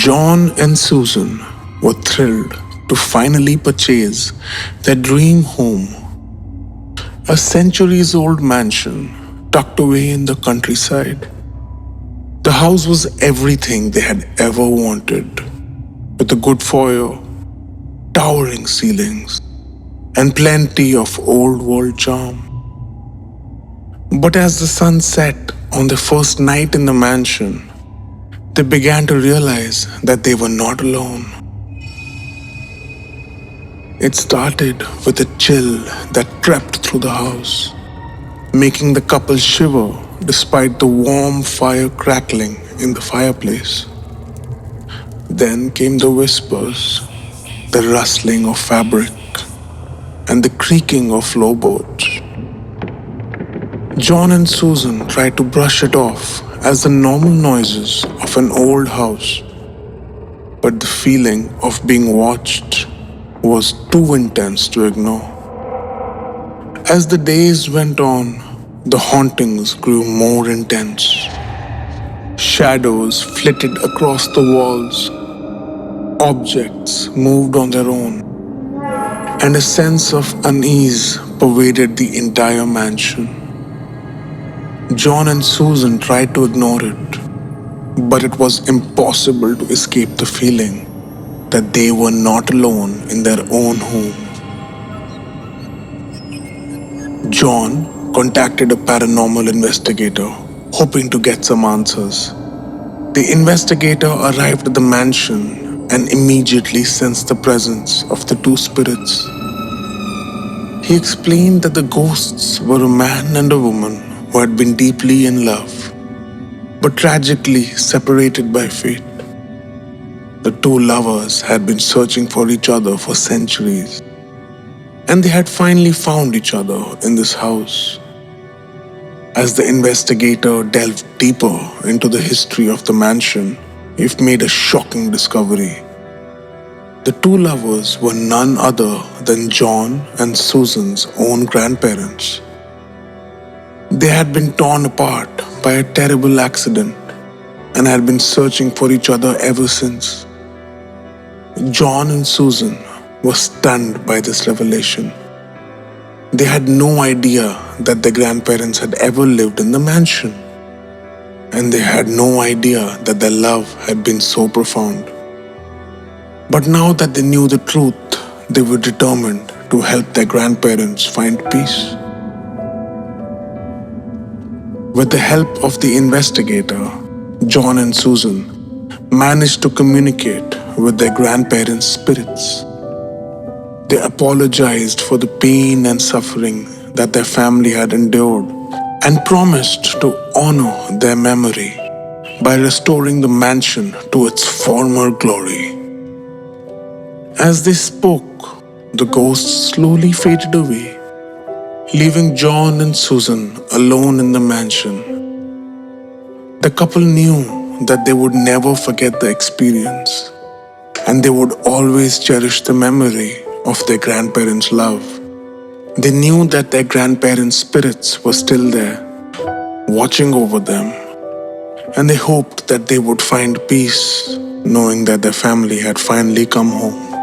John and Susan were thrilled to finally purchase their dream home, a centuries old mansion tucked away in the countryside. The house was everything they had ever wanted, with a good foyer, towering ceilings, and plenty of old world charm. But as the sun set on their first night in the mansion, they began to realize that they were not alone. It started with a chill that crept through the house, making the couple shiver despite the warm fire crackling in the fireplace. Then came the whispers, the rustling of fabric, and the creaking of floorboards. John and Susan tried to brush it off as the normal noises of an old house, but the feeling of being watched was too intense to ignore. As the days went on, the hauntings grew more intense. Shadows flitted across the walls, objects moved on their own, and a sense of unease pervaded the entire mansion. John and Susan tried to ignore it, but it was impossible to escape the feeling that they were not alone in their own home. John contacted a paranormal investigator, hoping to get some answers. The investigator arrived at the mansion and immediately sensed the presence of the two spirits. He explained that the ghosts were a man and a woman who had been deeply in love, but tragically separated by fate. The two lovers had been searching for each other for centuries, and they had finally found each other in this house. As the investigator delved deeper into the history of the mansion, he made a shocking discovery. The two lovers were none other than John and Susan's own grandparents. They had been torn apart by a terrible accident and had been searching for each other ever since. John and Susan were stunned by this revelation. They had no idea that their grandparents had ever lived in the mansion, and they had no idea that their love had been so profound. But now that they knew the truth, they were determined to help their grandparents find peace. With the help of the investigator, John and Susan managed to communicate with their grandparents' spirits. They apologized for the pain and suffering that their family had endured and promised to honor their memory by restoring the mansion to its former glory. As they spoke, the ghosts slowly faded away, leaving John and Susan alone in the mansion. The couple knew that they would never forget the experience, and they would always cherish the memory of their grandparents' love. They knew that their grandparents' spirits were still there, watching over them, and they hoped that they would find peace, knowing that their family had finally come home.